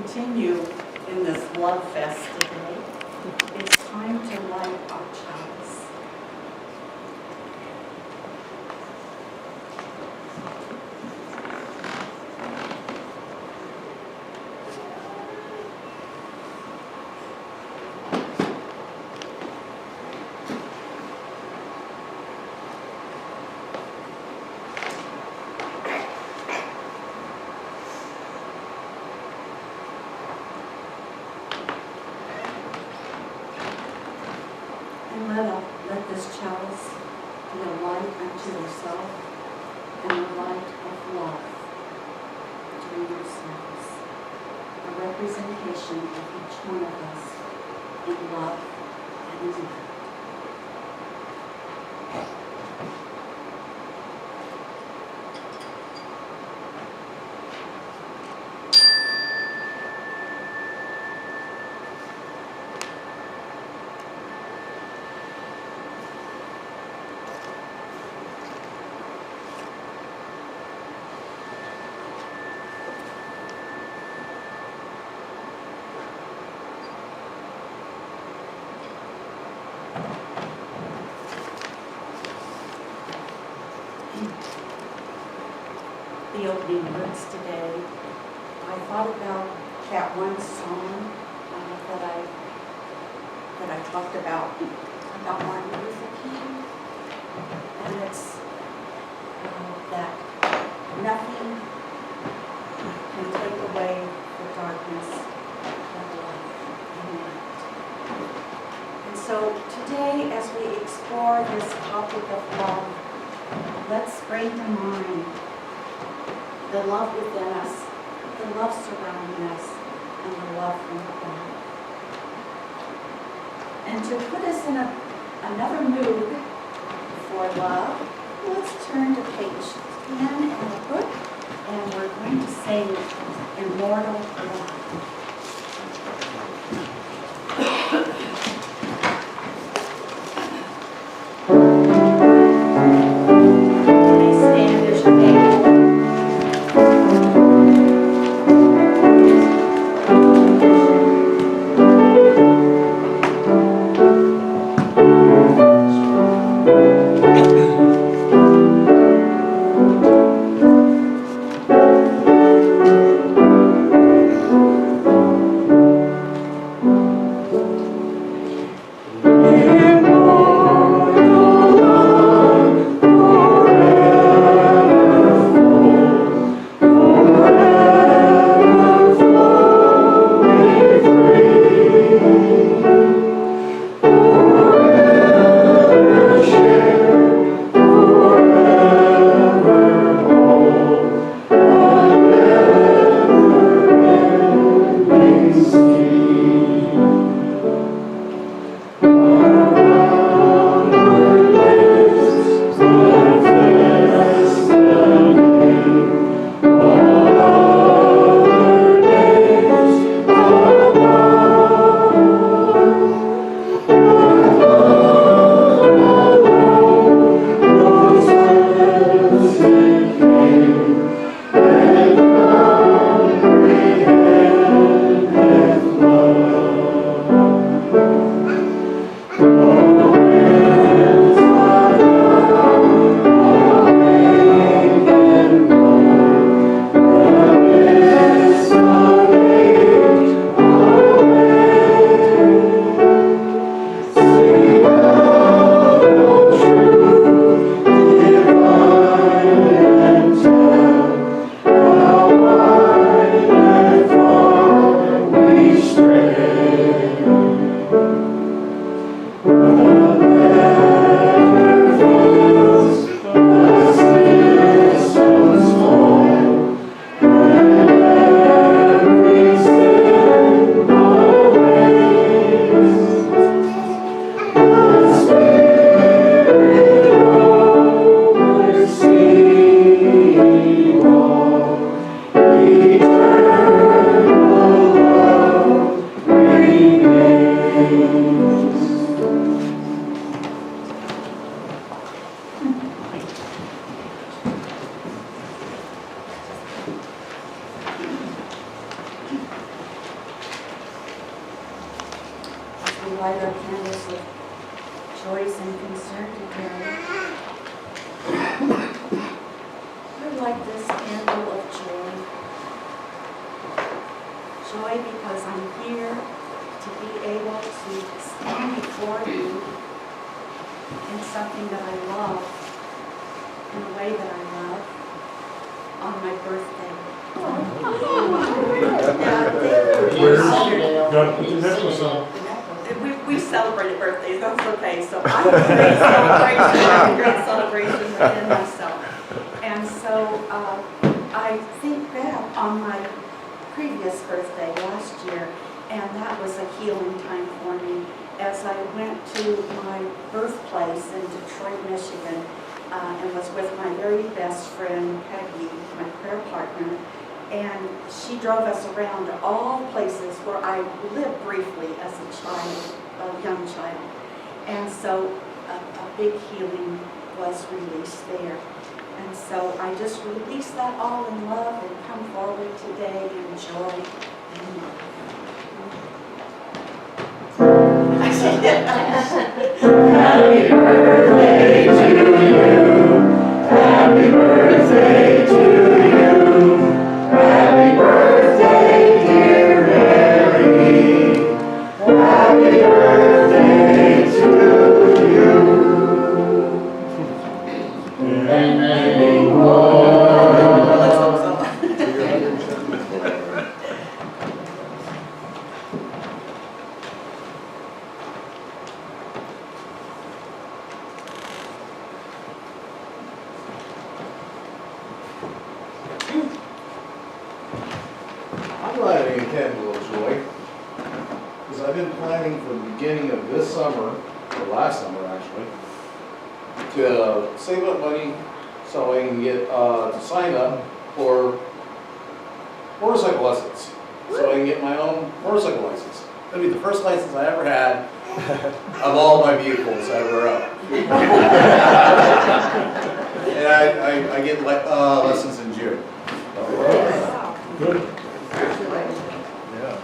continue in this love fest today, it's time to light our chalice. Let this chalice be a light unto yourself and a light of love to yourselves, a representation of each one of us in love and in light. The opening words today, I thought about that one song that I talked about Martin Luther King, and it's that nothing can take away the darkness of life and light. And so today, as we explore this topic of love, let's bring to mind the love within us, the love surrounding us, and the love from above. And to put us in another mood for love, let's turn to page 10 in the book, and we're going to sing Immortal Love. light our candles of choice and concern together. I like this candle of joy. Joy because I'm here to be able to stand before you in something that I love, in a way that I love, on my birthday. We celebrated birthdays, that's okay. So I'm a great celebration within myself. And so I think back on my previous birthday last year, and that was a healing time for me as I went to my birthplace in Detroit, Michigan, and was with my very best friend, Peggy, my prayer partner. And she drove us around to all places where I lived briefly as a child, a young child. And so a big healing was released there. And so I just release that all in love and come forward today in joy and love. Happy birthday to you. Happy birthday to you. Happy birthday, dear Mary. Happy birthday to you. And many more. I'm lighting a candle of joy because I've been planning from the beginning of this summer, or last summer actually, to save up money so I can get to sign up for motorcycle lessons. So I can get my own motorcycle license. That'll be the first license I ever had of all my vehicles I ever owned. And I get lessons in June. Good. Yeah.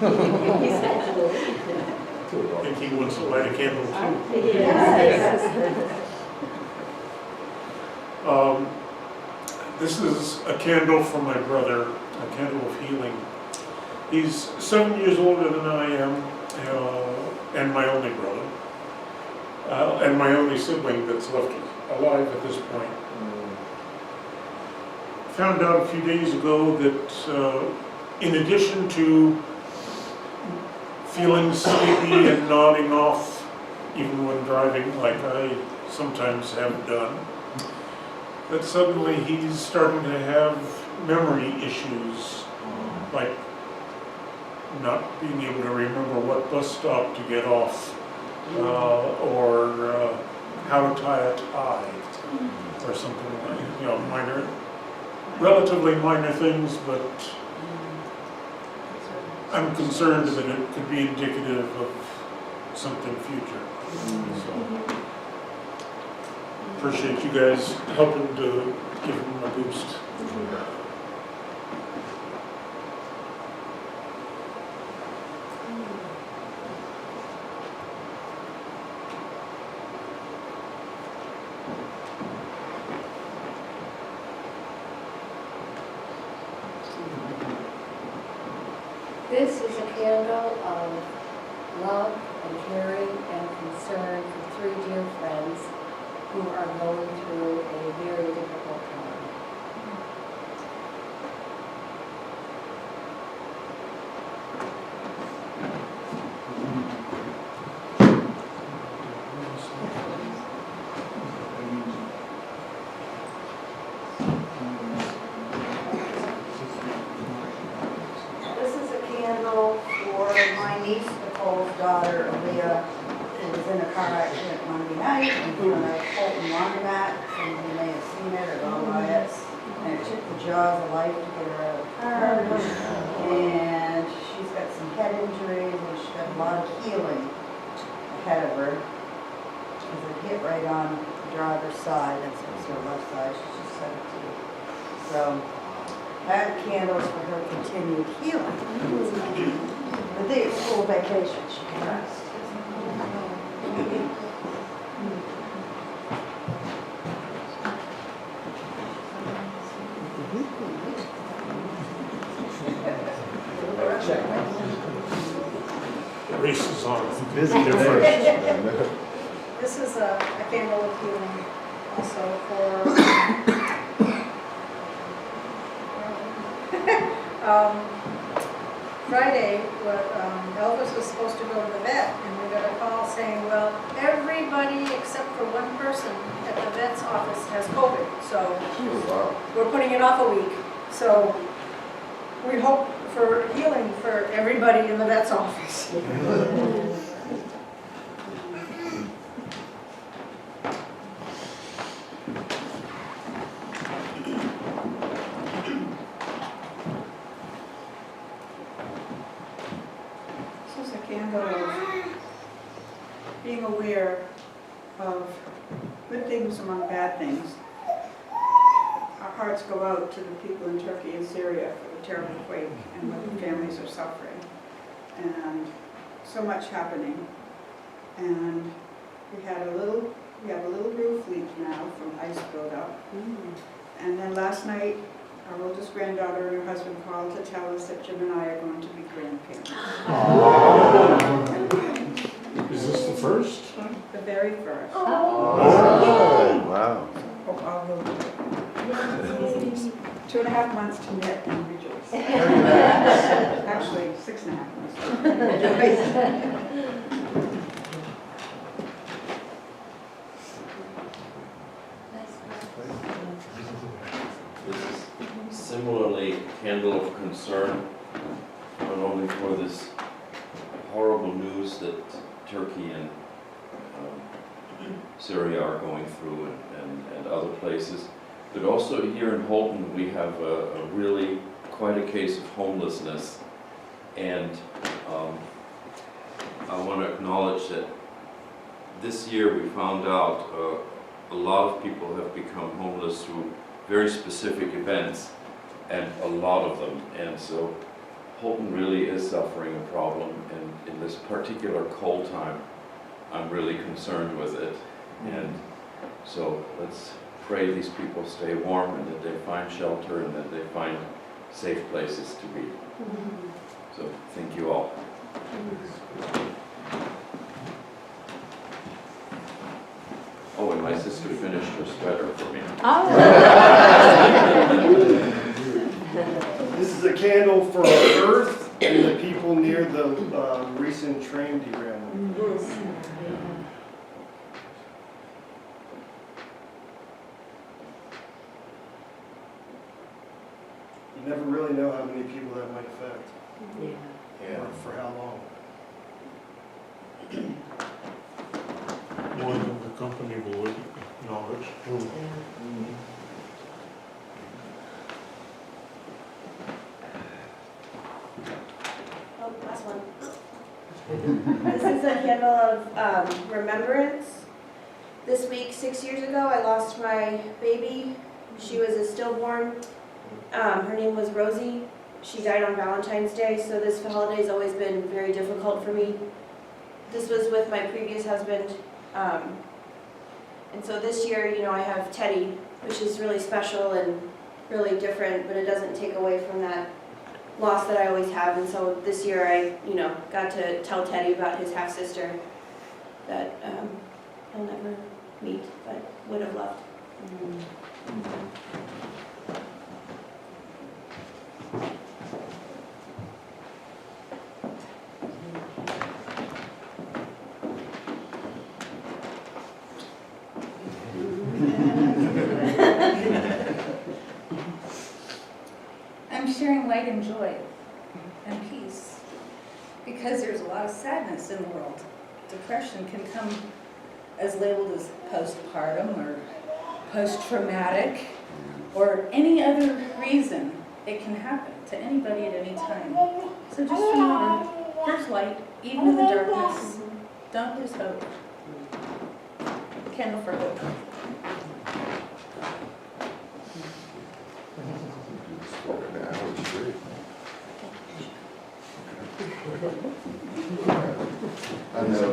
I think he wants to light a candle too. This is a candle from my brother, a candle of healing. He's 7 years older than I am, and my only brother, and my only sibling that's left alive at this point. Found out a few days ago that in addition to feeling sleepy and nodding off even when driving, like I sometimes have done, that suddenly he's starting to have memory issues, like not being able to remember what bus stop to get off, or how to tie a tie, or something like, minor, relatively minor things, but I'm concerned that it could be indicative of something future. So, appreciate you guys helping to give him a boost. This is a candle of love and caring and concern for three dear friends who are going through a very difficult time. This is a candle for my niece Nicole's daughter, Aaliyah, who was in a car accident Monday night in front of Fulton Laundromat. Some of you may have seen it or gone by it. And it took the jaws of life to get her out of the car. And she's got some head injuries and she's got a lot of healing ahead of her. Because it hit right on the driver's side, and so it's her left side, she's just 17. So I have candles for her continued healing. But they get school vacation, she can rest. The race is on. Busy You're today. first. This is a candle of healing also for Friday, Elvis was supposed to go to the vet, and we got a call saying, well, everybody except for one person at the vet's office has COVID, so we're putting it off a week. So we hope for healing for everybody in the vet's office. This is a candle of being aware of good things among bad things. Our hearts go out to the people in Turkey and Syria for the terrible quake and what the families are suffering. And so much happening. And we have a little roof leak now from ice buildup. And then last night, our oldest granddaughter and her husband called to tell us that Jim and I are going to be grandparents. Is this the first? The very first. Wow. Hope all will be. 2.5 months to knit and rejoice. Actually, 6.5 months to rejoice. This is similarly a candle of concern, not only for this horrible news that Turkey and Syria are going through and other places, but also here in Holton we have a really quite a case of homelessness, and I want to acknowledge that this year we found out a lot of people have become homeless through very specific events, and a lot of them, and so Holton really is suffering a problem, and in this particular cold time I'm really concerned with it. And so let's pray these people stay warm and that they find shelter and that they find safe places to be. So thank you all. Oh, and my sister finished her sweater for me. This is a candle for Earth and the people near the recent train derailment. You never really know how many people that might affect, or for how long. More than the company will acknowledge. Oh, last one. This is a candle of remembrance. This week, 6 years ago, I lost my baby. She was a stillborn. Her name was Rosie. She died on Valentine's Day, so this holiday has always been very difficult for me. This was with my previous husband. And so this year, you know, I have Teddy, which is really special and really different, but it doesn't take away from that loss that I always have. And so this year I, you know, got to tell Teddy about his half-sister that he'll never meet, but would have loved. I'm sharing light and joy and peace because there's a lot of sadness in the world. Depression can come as labeled as postpartum or post-traumatic or any other reason. It can happen to anybody at any time. So just remember, there's light even in the darkness. Don't lose hope. Candle for hope. I know.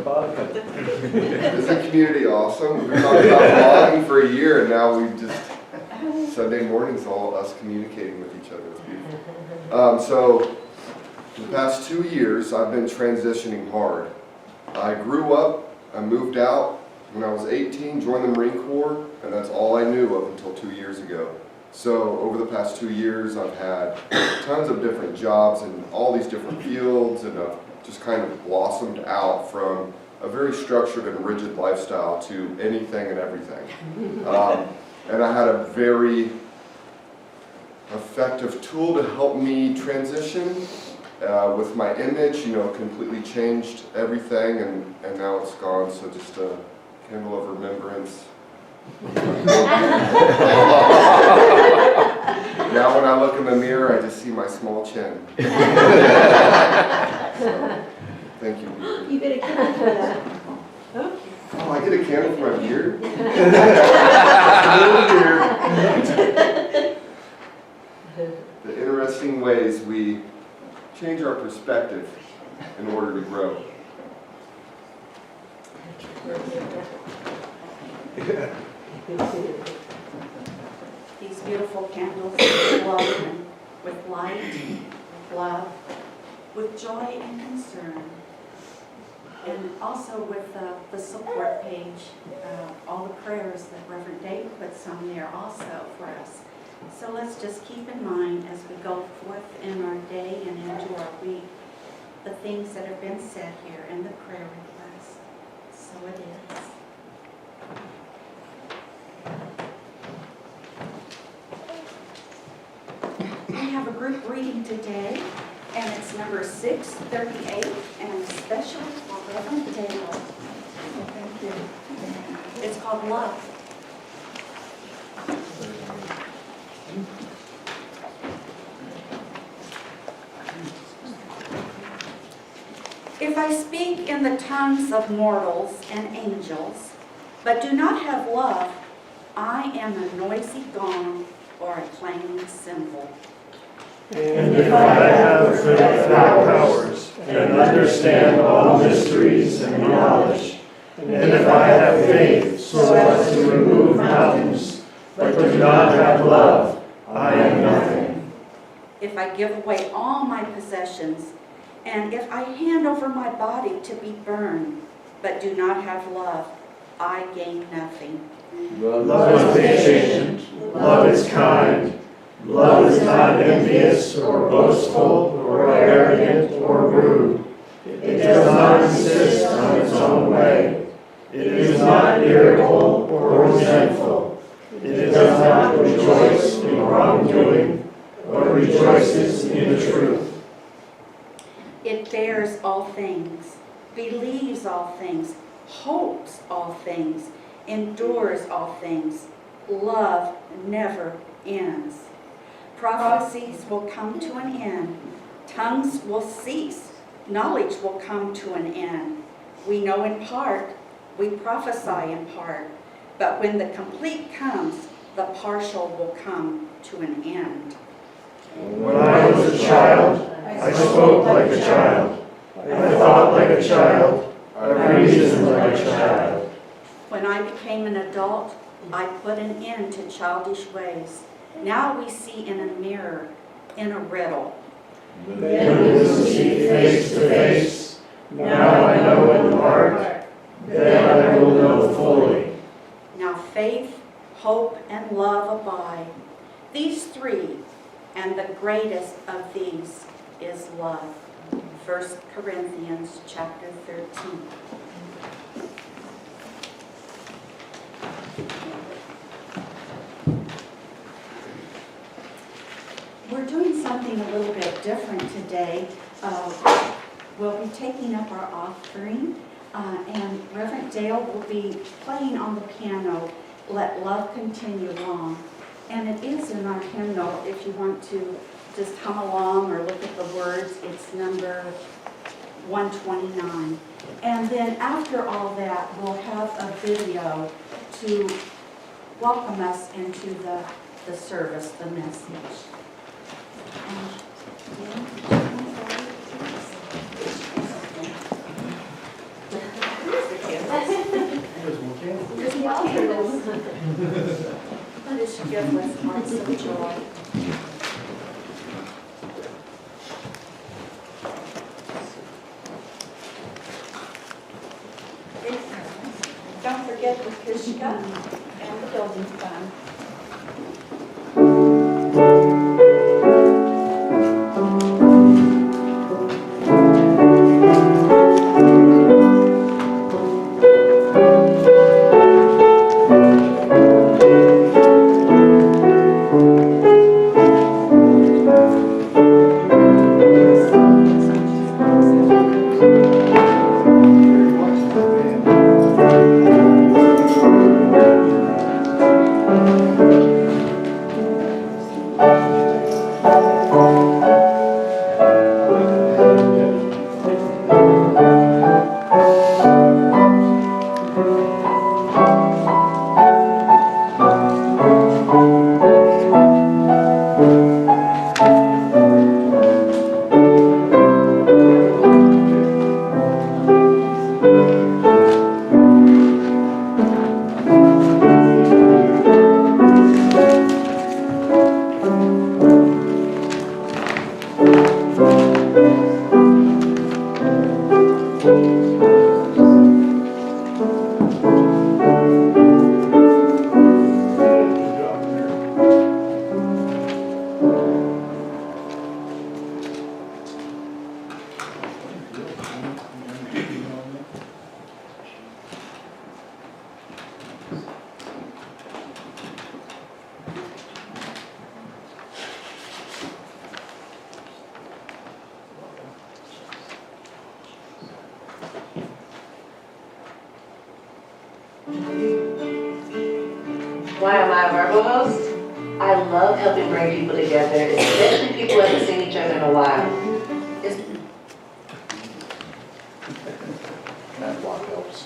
Isn't community awesome? We've talked about blogging for a year, and now we just, Sunday mornings, all us communicating with each other. It's beautiful. So, the past 2 years, I've been transitioning hard. I grew up, I moved out when I was 18, joined the Marine Corps, and that's all I knew up until 2 years ago. So over the past 2 years, I've had tons of different jobs in all these different fields, and I've just kind of blossomed out from a very structured and rigid lifestyle to anything and everything. And I had a very effective tool to help me transition with my image, you know, completely changed everything, and now it's gone, so just a candle of remembrance. Now when I look in the mirror, I just see my small chin. Thank you, beard. You get a candle for that. Oh, I get a candle for my beard? The interesting ways we change our perspective in order to grow. These beautiful candles glow with light, with love, with joy and concern. And also with the support page, all the prayers that Reverend Dave puts on there also for us. So let's just keep in mind as we go forth in our day and into our week, the things that have been said here and the prayer requests. So it is. We have a group reading today, and it's number 638, and especially for Reverend Dale. Thank you. It's called Love. If I speak in the tongues of mortals and angels, but do not have love, I am a noisy gong or a clanging cymbal. And if I have the powers, and understand all mysteries and knowledge, and if I have faith so as to remove mountains, but do not have love, I am nothing. If I give away all my possessions, and if I hand over my body to be burned, but do not have love, I gain nothing. Love is patient, love is kind, love is not envious or boastful or arrogant or rude. It does not insist on its own way. It is not irritable or resentful. It does not rejoice in wrongdoing, but rejoices in the truth. It bears all things, believes all things, hopes all things, endures all things. Love never ends. Prophecies will come to an end. Tongues will cease. Knowledge will come to an end. We know in part, we prophesy in part, but when the complete comes, the partial will come to an end. When I was a child, I spoke like a child. I thought like a child. I reasoned like a child. When I became an adult, I put an end to childish ways. Now we see in a mirror, in a riddle. Then we will see face to face. Now I know in part. Then I will know fully. Now faith, hope, and love abide. These three, and the greatest of these is love. 1 Corinthians chapter 13. We're doing something a little bit different today. We'll be taking up our offering, and Reverend Dale will be playing on the piano, Let Love Continue On. And it is in our hymnal, if you want to just hum along or look at the words. It's number 129. And then after all that, we'll have a video to welcome us into the service, the message. There's more candles. Let us give us hearts of joy. Don't forget the Kishka and the building fund. Why am I a verbal host? I love helping bring people together, especially people who haven't seen each other in a while. It's That block helps.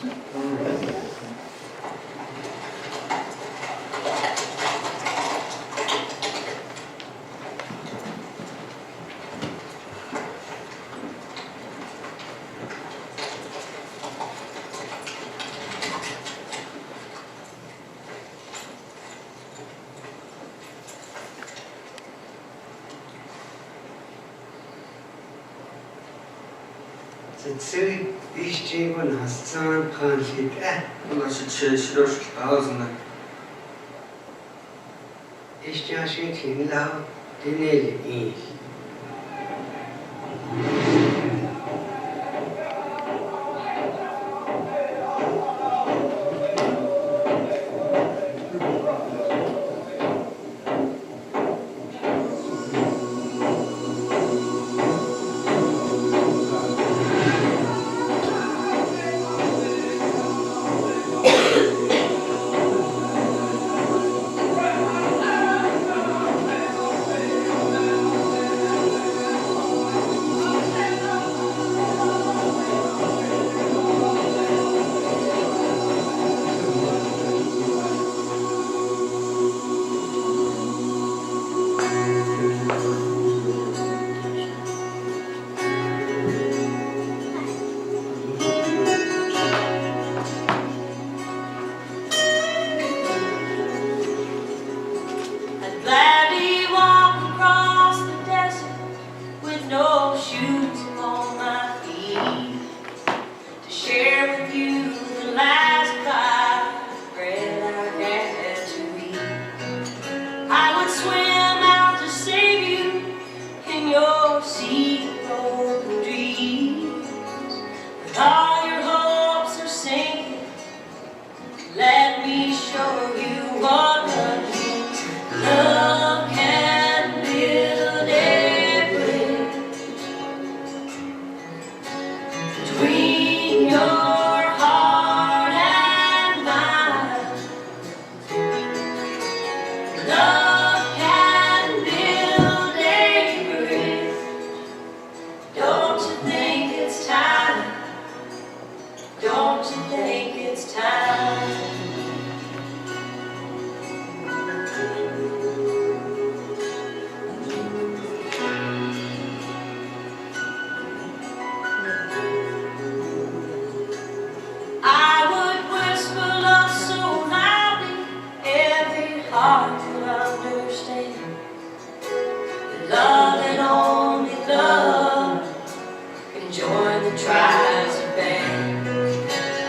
Цэцэг ишчиг нь хасцаан хаан хийдэ. Маш ширш таазна. Ишчашиг хинлаа тэнэл ий. Don't you think it's time? understand that love and only love can join the tribes of man.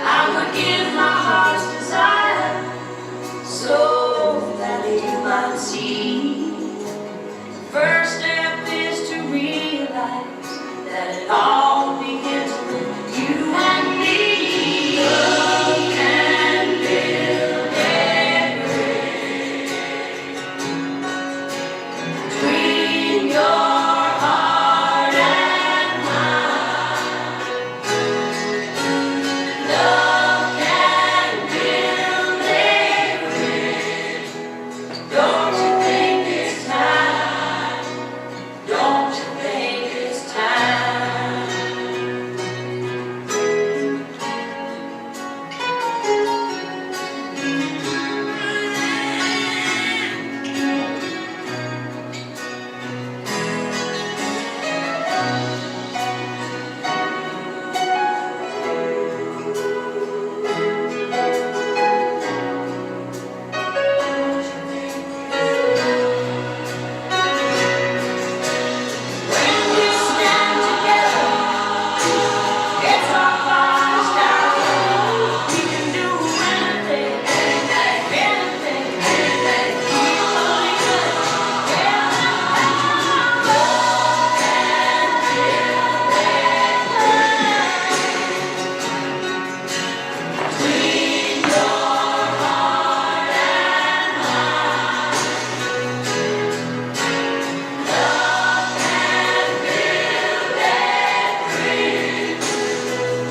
I would give my heart's desire so that you might see. First step is to realize that it all begins with you and me. Love can build a bridge between your heart and mine. Love can build a bridge. Don't you think it's time? Don't you think it's time? When we stand together, it's our bodies down. We can do anything, anything, anything. Only good. Love can build a bridge between your heart and mine. Love can build a bridge.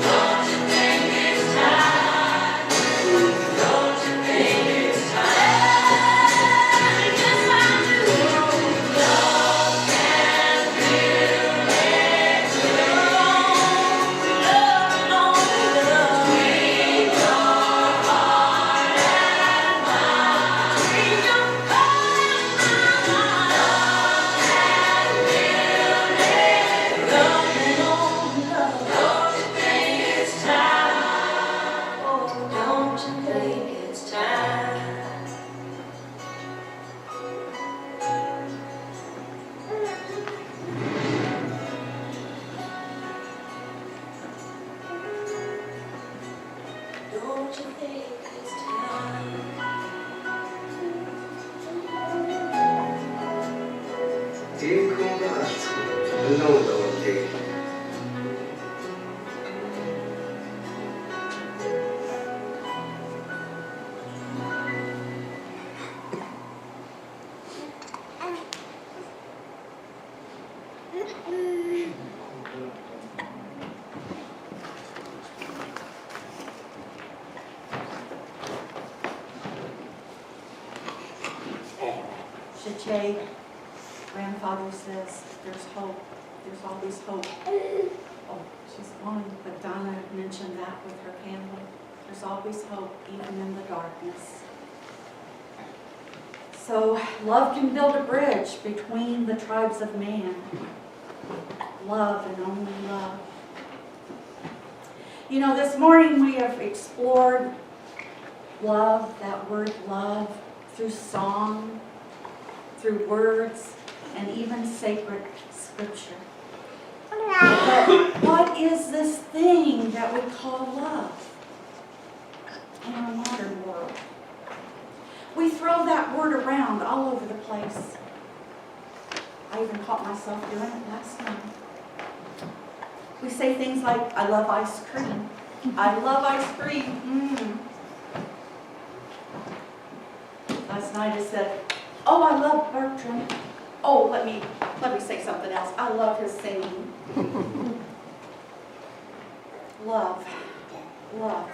Don't you think it's time? Don't you think it's time? Yes, I do. Love can build a bridge. Love and only love between your heart and mine. Between your heart and mine. Love can build a bridge. Love and only love. Don't you think it's time? Oh, don't you think it's time? Don't you think it's time?天空が熱く喉を通ってShachay, grandfather says, there's hope, there's always hope. Oh, she's gone, but Donna mentioned that with her candle. There's always hope, even in the darkness. So love can build a bridge between the tribes of man. Love and only love. You know, this morning we have explored love, that word love, through song, through words, and even sacred scripture. But what is this thing that we call love in our modern world? We throw that word around all over the place. I even caught myself doing it last night. We say things like, I love ice cream. I love ice cream. Last night I said, oh, I love Bertram. Oh, let me say something else. I love his singing. Love. Love.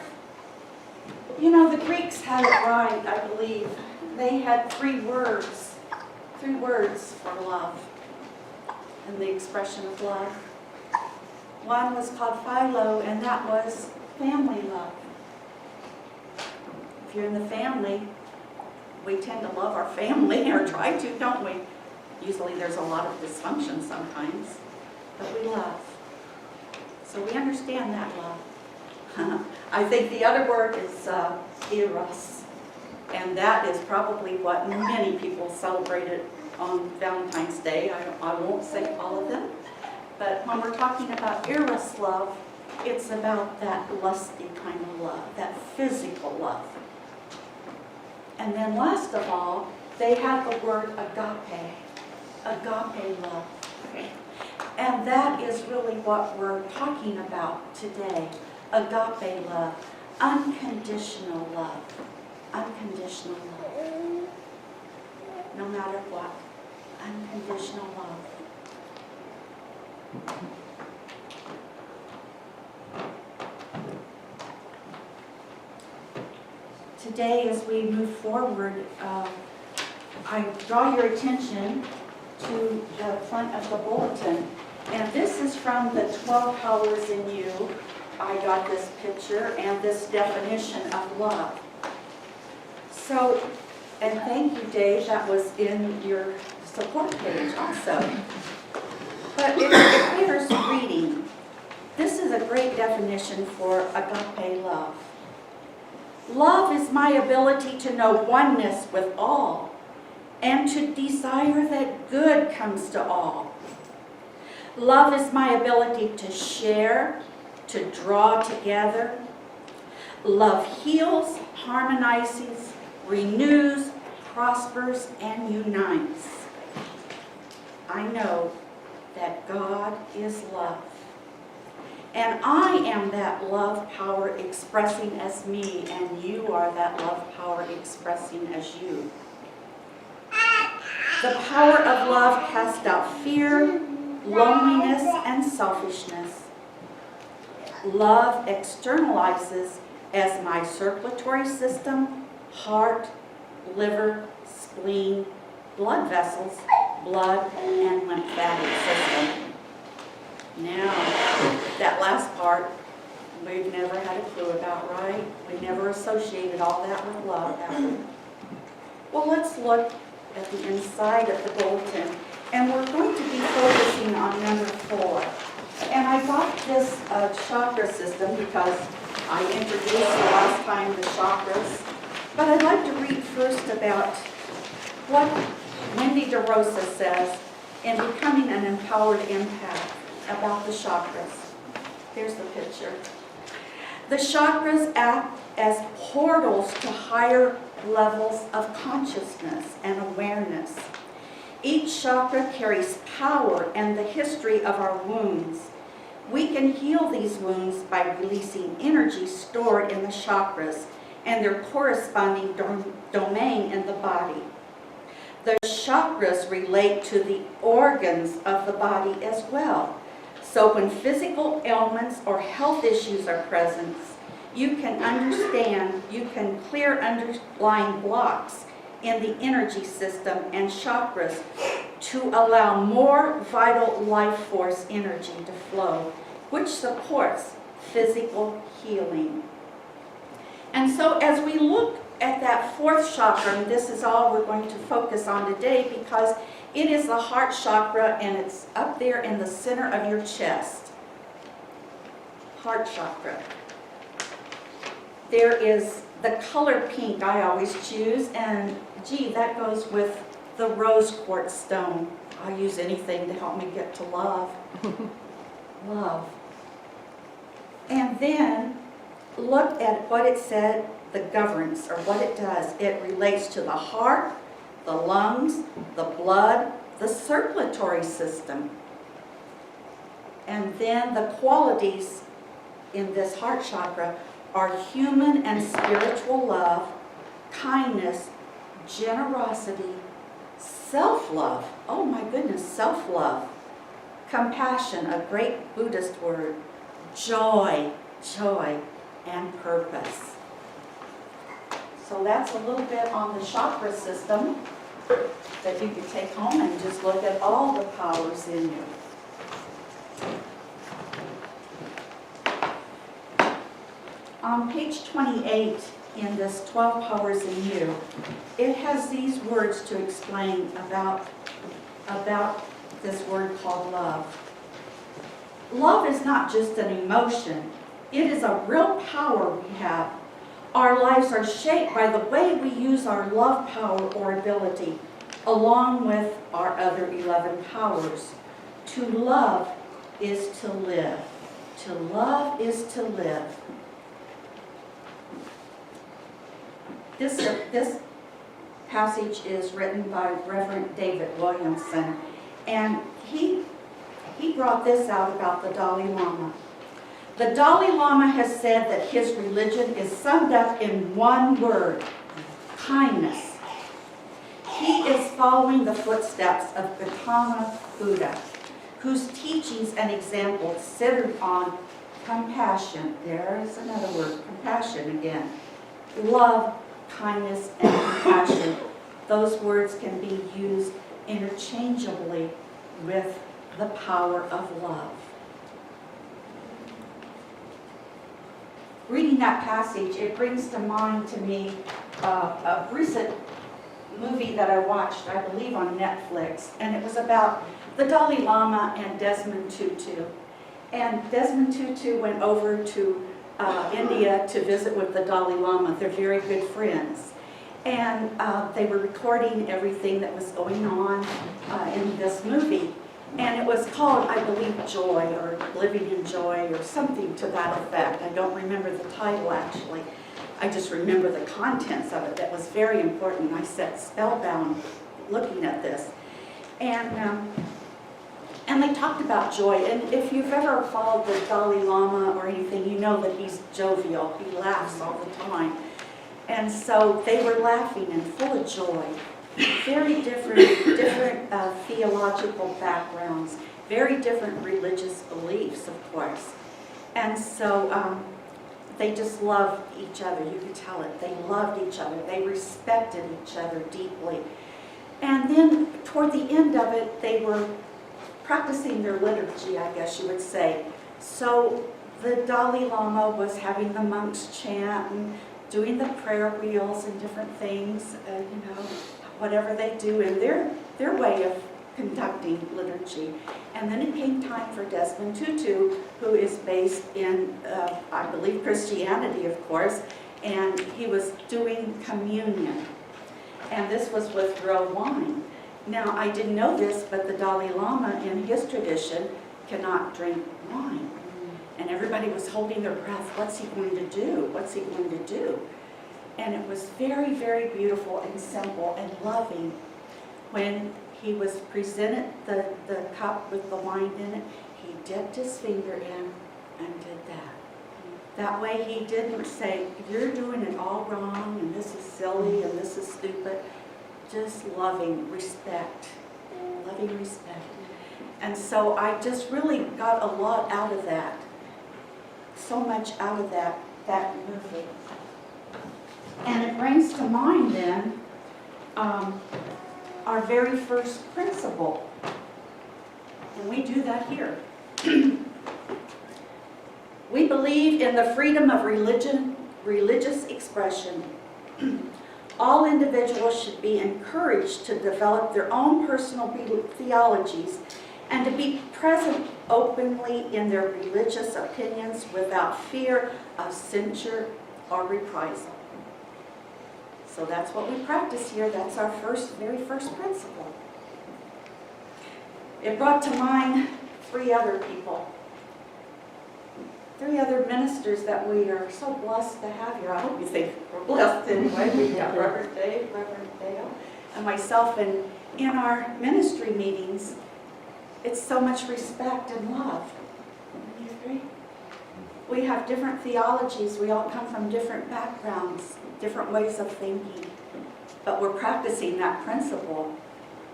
You know, the Greeks had it right, I believe. They had three words for love and the expression of love. One was called philo, and that was family love. If you're in the family, we tend to love our family, or try to, don't we? Usually there's a lot of dysfunction sometimes, but we love. So we understand that love. I think the other word is eros. And that is probably what many people celebrated on Valentine's Day. I won't say all of them. But when we're talking about eros love, it's about that lusty kind of love, that physical love. And then last of all, they have the word agape love. And that is really what we're talking about today. Agape love, unconditional love, unconditional love. No matter what, unconditional love. Today, as we move forward, I draw your attention to the front of the bulletin. And this is from the 12 Powers in You. I got this picture and this definition of love. So, and thank you, Dave, that was in your support page also. But it bears reading. This is a great definition for agape love. Love is my ability to know oneness with all and to desire that good comes to all. Love is my ability to share, to draw together. Love heals, harmonizes, renews, prospers, and unites. I know that God is love. And I am that love power expressing as me, and you are that love power expressing as you. The power of love casts out fear, loneliness, and selfishness. Love externalizes as my circulatory system, heart, liver, spleen, blood vessels, blood, and lymphatic system. Now, that last part, we've never had a clue about, right? We never associated all that with love, have we? Well, let's look at the inside of the bulletin, and we're going to be focusing on number 4. And I got this chakra system because I introduced the last time the chakras, but I'd like to read first about what Wendy DeRosa says in Becoming an Empowered Empath about the chakras. Here's the picture. The chakras act as portals to higher levels of consciousness and awareness. Each chakra carries power and the history of our wounds. We can heal these wounds by releasing energy stored in the chakras and their corresponding domain in the body. The chakras relate to the organs of the body as well. So when physical ailments or health issues are present, you can clear underlying blocks in the energy system and chakras to allow more vital life force energy to flow, which supports physical healing. And so as we look at that 4th chakra, and this is all we're going to focus on today because it is the heart chakra and it's up there in the center of your chest. Heart chakra. There is the color pink I always choose, and gee, that goes with the rose quartz stone. I use anything to help me get to love. Love. And then look at what it said, the governs, or what it does. It relates to the heart, the lungs, the blood, the circulatory system. And then the qualities in this heart chakra are human and spiritual love, kindness, generosity, self-love. Oh my goodness, self-love. Compassion, a great Buddhist word. Joy, and purpose. So that's a little bit on the chakra system that you could take home and just look at all the powers in you. On page 28 in this 12 Powers in You, it has these words to explain about this word called love. Love is not just an emotion. It is a real power we have. Our lives are shaped by the way we use our love power or ability, along with our other 11 powers. To love is to live. To love is to live. This passage is written by Reverend David Williamson, and he brought this out about the Dalai Lama. The Dalai Lama has said that his religion is summed up in one word: kindness. He is following the footsteps of Gautama Buddha, whose teachings and examples centered on compassion. There's another word, compassion again. Love, kindness, and compassion. Those words can be used interchangeably with the power of love. Reading that passage, it brings to mind to me a recent movie that I watched, I believe on Netflix, and it was about the Dalai Lama and Desmond Tutu. And Desmond Tutu went over to India to visit with the Dalai Lama. They're very good friends. And they were recording everything that was going on in this movie. And it was called, I believe, Joy, or Living in Joy, or something to that effect. I don't remember the title, actually. I just remember the contents of it. That was very important. I sat spellbound looking at this. And they talked about joy. And if you've ever followed the Dalai Lama or anything, you know that he's jovial. He laughs all the time. And so they were laughing and full of joy. Very different theological backgrounds, very different religious beliefs, of course. And so they just loved each other. You could tell it. They loved each other. They respected each other deeply. And then toward the end of it, they were practicing their liturgy, I guess you would say. So the Dalai Lama was having the monks chant and doing the prayer wheels and different things, whatever they do in their way of conducting liturgy. And then it came time for Desmond Tutu, who is based in, I believe, Christianity, of course, and he was doing communion. And this was with real wine. Now, I didn't know this, but the Dalai Lama, in his tradition, cannot drink wine. And everybody was holding their breath. What's he going to do? What's he going to do? And it was very, very beautiful and simple and loving. When he was presented the cup with the wine in it, he dipped his finger in and did that. That way he didn't say, you're doing it all wrong, and this is silly, and this is stupid. Just loving respect. Loving respect. And so I just really got a lot out of that. So much out of that movie. And it brings to mind then our very first principle. And we do that here. We believe in the freedom of religious expression. All individuals should be encouraged to develop their own personal theologies and to be present openly in their religious opinions without fear of censure or reprisal. So that's what we practice here. That's our very first principle. It brought to mind three other people. Three other ministers that we are so blessed to have here. I hope you think we're blessed anyway. We've got Reverend Dave, Reverend Dale, and myself. And in our ministry meetings, it's so much respect and love. Do you agree? We have different theologies. We all come from different backgrounds, different ways of thinking. But we're practicing that principle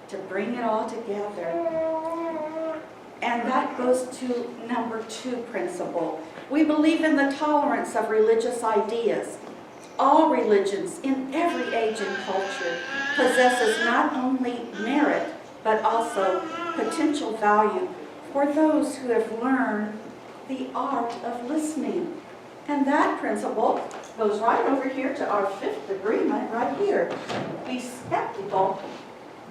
to bring it all together. And that goes to number 2 principle. We believe in the tolerance of religious ideas. All religions in every age and culture possesses not only merit, but also potential value for those who have learned the art of listening. And that principle goes right over here to our 5th agreement right here. Be skeptical,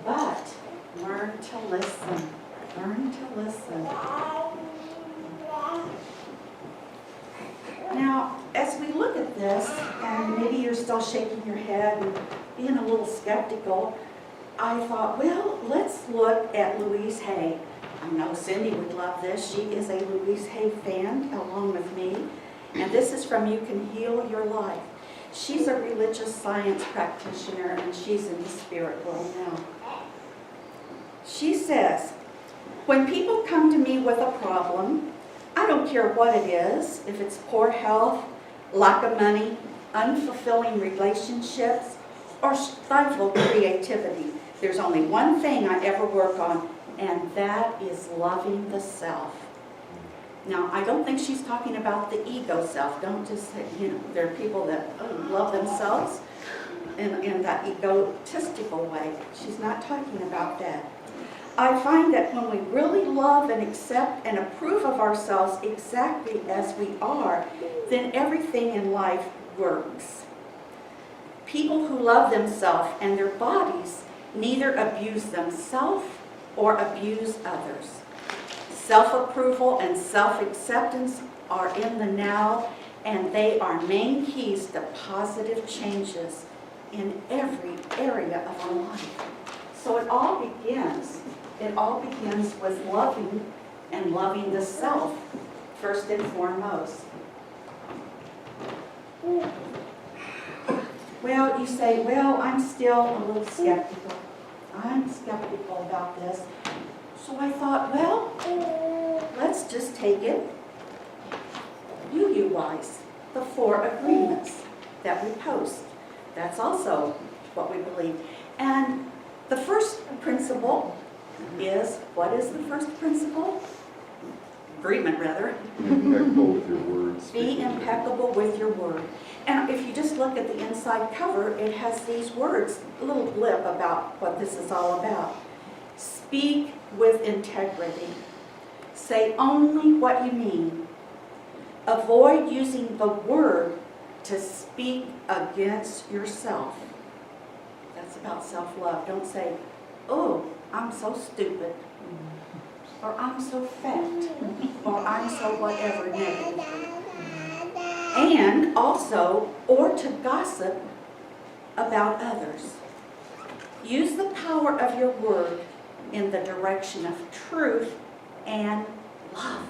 but learn to listen. Learn to listen. Now, as we look at this, and shaking your head and being a little skeptical, I thought, well, let's look at Louise Hay. I know Cindy would love this. She is a Louise Hay fan along with me. And this is from You Can Heal Your Life. She's a religious science practitioner and she's in the spirit world now. She says, when people come to me with a problem, I don't care what it is, if it's poor health, lack of money, unfulfilling relationships, or stifled creativity. There's only one thing I ever work on, and that is loving the self. Now, I don't think she's talking about the ego self. Don't just say, there are people that love themselves in that egotistical way. She's not talking about that. I find that when we really love and accept and approve of ourselves exactly as we are, then everything in life works. People who love themselves and their bodies neither abuse themselves or abuse others. Self-approval and self-acceptance are in the now, and they are main keys to positive changes in every area of our life. So it all begins with loving and loving the self, first and foremost. Well, you say, well, I'm still a little skeptical. I'm skeptical about this. So I thought, well, let's just take it UU-wise, the 4 agreements that we post. That's also what we believe. And the first principle is, what is the first principle? Agreement, rather. Impeccable with your words. Be impeccable with your word. And if you just look at the inside cover, it has these words, a little blip about what this is all about. Speak with integrity. Say only what you mean. Avoid using the word to speak against yourself. That's about self-love. Don't say, oh, I'm so stupid, or I'm so fat, or I'm so whatever negatively. And also, or to gossip about others. Use the power of your word in the direction of truth and love.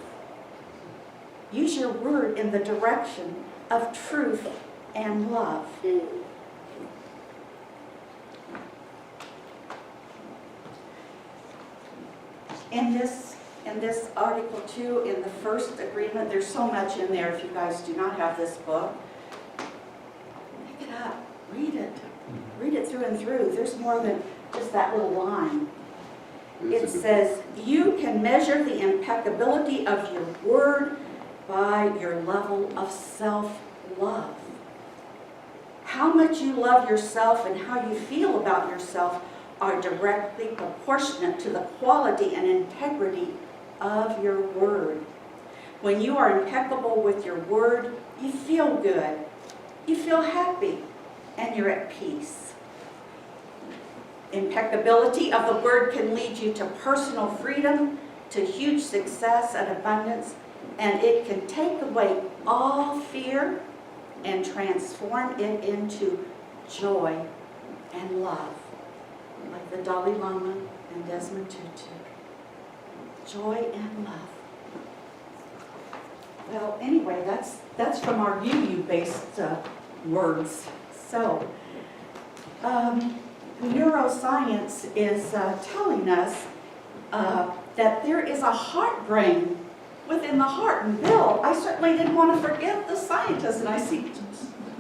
Use your word in the direction of truth and love. In this article 2, in the first agreement, there's so much in there. If you guys do not have this book, pick it up, read it. Read it through and through. There's more than just that little line. It says, you can measure the impeccability of your word by your level of self-love. How much you love yourself and how you feel about yourself are directly proportionate to the quality and integrity of your word. When you are impeccable with your word, you feel good, you feel happy, and you're at peace. Impeccability of the word can lead you to personal freedom, to huge success and abundance, and it can take away all fear and transform it into joy and love, like the Dalai Lama and Desmond Tutu. Joy and love. Well, anyway, that's from our UU-based words. So, neuroscience is telling us that there is a heart brain within the heart. And Bill, I certainly didn't want to forget the scientist, and I see you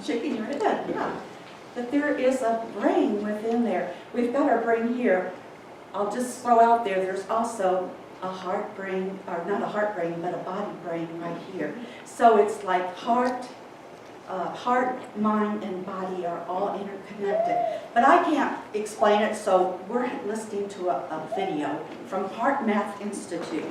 shaking your head. Yeah, that there is a brain within there. We've got our brain here. I'll just throw out there, there's also a heart brain, or not a heart brain, but a body brain right here. So it's like heart, mind, and body are all interconnected. But I can't explain it, so we're listening to a video from Heart Math Institute.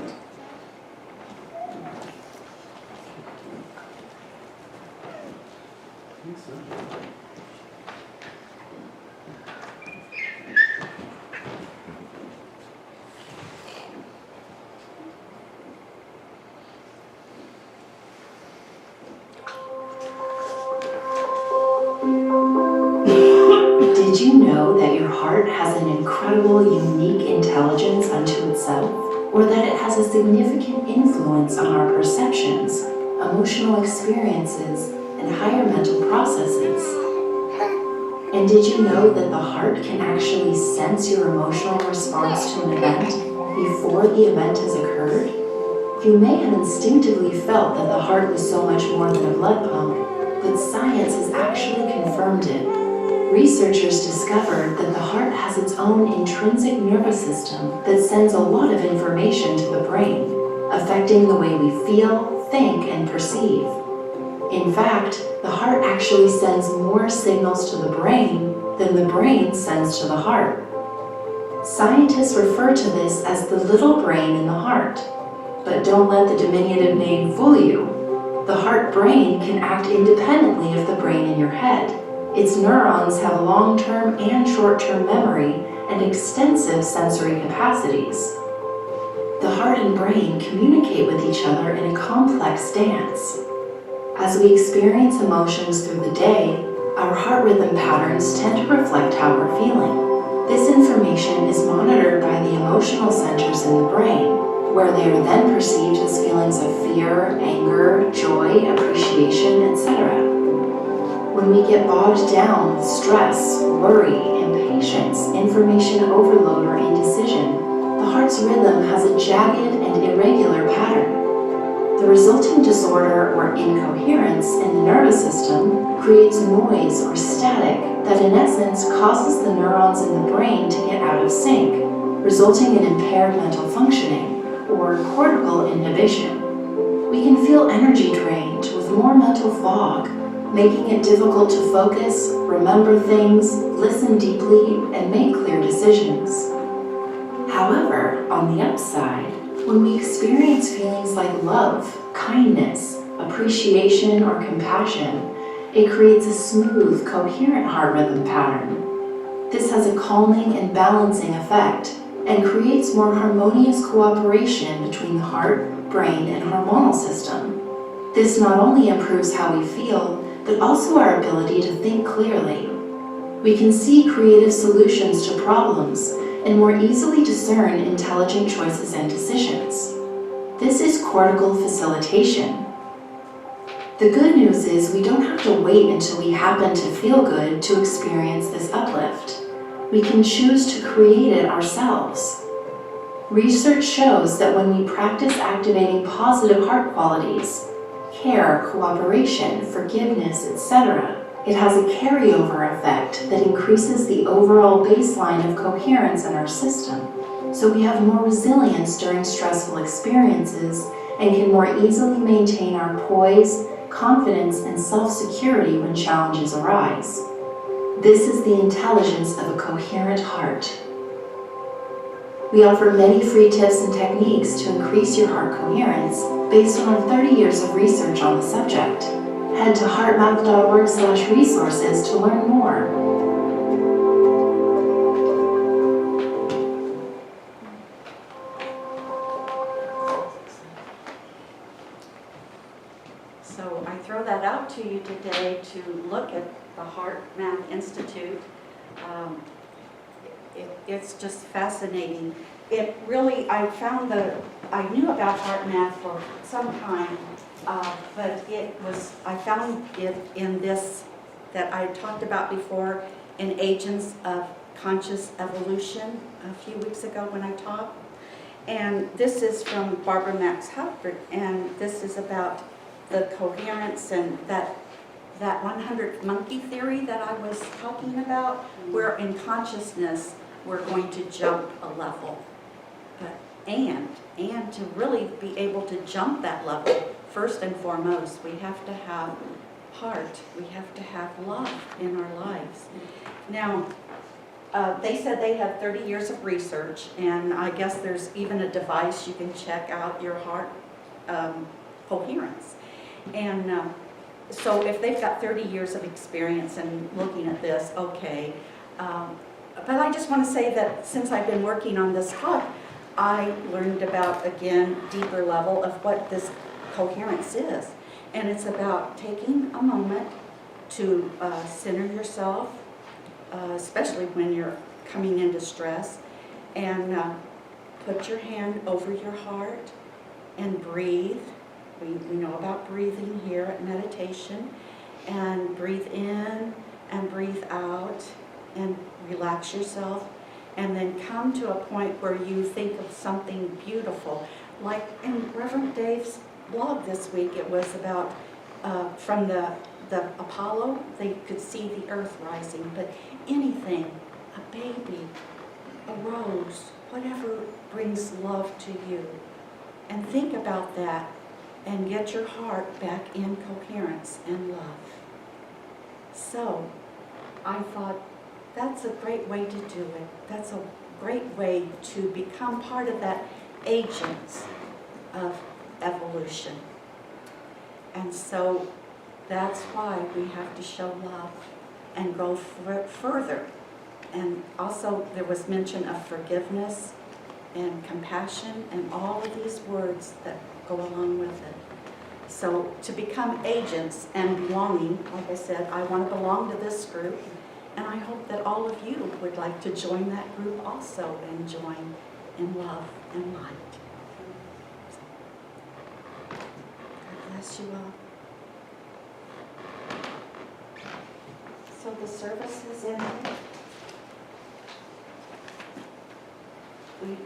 unique intelligence unto itself, or that it has a significant influence on our perceptions, emotional experiences, and higher mental processes. And did you know that the heart can actually sense your emotional response to an event before the event has occurred? You may have instinctively felt that the heart was so much more than a blood pump, but science has actually confirmed it. Researchers discovered that the heart has its own intrinsic nervous system that sends a lot of information to the brain, affecting the way we feel, think, and perceive. In fact, the heart actually sends more signals to the brain than the brain sends to the heart. Scientists refer to this as the little brain in the heart. But don't let the diminutive name fool you. The heart-brain can act independently of the brain in your head. Its neurons have long-term and short-term memory and extensive sensory capacities. The heart and brain communicate with each other in a complex dance. As we experience emotions through the day, our heart rhythm patterns tend to reflect how we're feeling. This information is monitored by the emotional centers in the brain, where they are then perceived as feelings of fear, anger, joy, appreciation, etc. When we get bogged down with stress, worry, impatience, information overload, or indecision, the heart's rhythm has a jagged and irregular pattern. The resulting disorder or incoherence in the nervous system creates noise or static that in essence causes the neurons in the brain to get out of sync, resulting in impaired mental functioning or cortical inhibition. We can feel energy drained with more mental fog, making it difficult to focus, remember things, listen deeply, and make clear decisions. However, on the upside, when we experience feelings like love, kindness, appreciation, or compassion, it creates a smooth, coherent heart rhythm pattern. This has a calming and balancing effect and creates more harmonious cooperation between the heart, brain, and hormonal system. This not only improves how we feel, but also our ability to think clearly. We can see creative solutions to problems and more easily discern intelligent choices and decisions. This is cortical facilitation. The good news is we don't have to wait until we happen to feel good to experience this uplift. We can choose to create it ourselves. Research shows that when we practice activating positive heart qualities, care, cooperation, forgiveness, etc., it has a carryover effect that increases the overall baseline of coherence in our system, so we have more resilience during stressful experiences and can more easily maintain our poise, confidence, and self-security when challenges arise. This is the intelligence of a coherent heart. We offer many free tips and techniques to increase your heart coherence based on our 30 years of research on the subject. Head to heartmath.org/resources to learn more. So I throw that out to you today to look at the Heart Math Institute. It's just fascinating. It really, I knew about Heart Math for some time, but I found it in this that I talked about before in Agents of Conscious Evolution a few weeks ago when I talked. And this is from Barbara Max Hubbard, and this is about the coherence and that 100 monkey theory that I was talking about, where in consciousness we're going to jump a level. And to really be able to jump that level, first and foremost, we have to have heart. We have to have love in our lives. Now, they said they had 30 years of research, and I guess there's even a device you can check out your heart coherence. And so if they've got 30 years of experience in looking at this, okay. But I just want to say that since I've been working on this talk, I learned about, again, deeper level of what this coherence is. And it's about taking a moment to center yourself, especially when you're coming into stress, And put your hand over your heart and breathe. We know about breathing here at meditation. And breathe in and breathe out and relax yourself. And then come to a point where you think of something beautiful. Like in Reverend Dave's blog this week, it was about from the Apollo, they could see the earth rising. But anything, a baby, a rose, whatever brings love to you. And think about that and get your heart back in coherence and love. So, I thought that's a great way to do it. That's a great way to become part of that agents of evolution. And so that's why we have to show love and go further. And also there was mention of forgiveness and compassion and all of these words that go along with it. So to become agents and belonging, like I said, I want to belong to this group, and I hope that all of you would like to join that group also and join in love and light. God bless you all. So the service is ended. We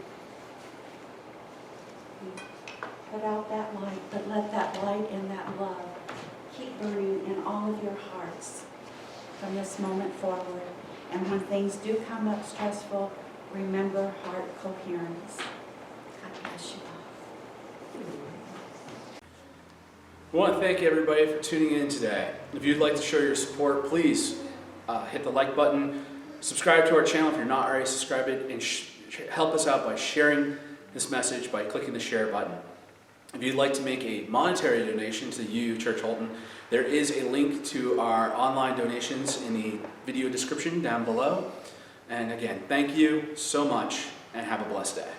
put out that light, but let that light and that love keep burning in all of your hearts from this moment forward. And when things do come up stressful, remember heart coherence. God bless you all. We want to thank everybody for tuning in today. If you'd like to show your support, please hit the like button, subscribe to our channel if you're not already subscribed, and help us out by sharing this message by clicking the share button. If you'd like to make a monetary donation to you, Church Holton, there is a link to our online donations in the video description down below. And again, thank you so much and have a blessed day.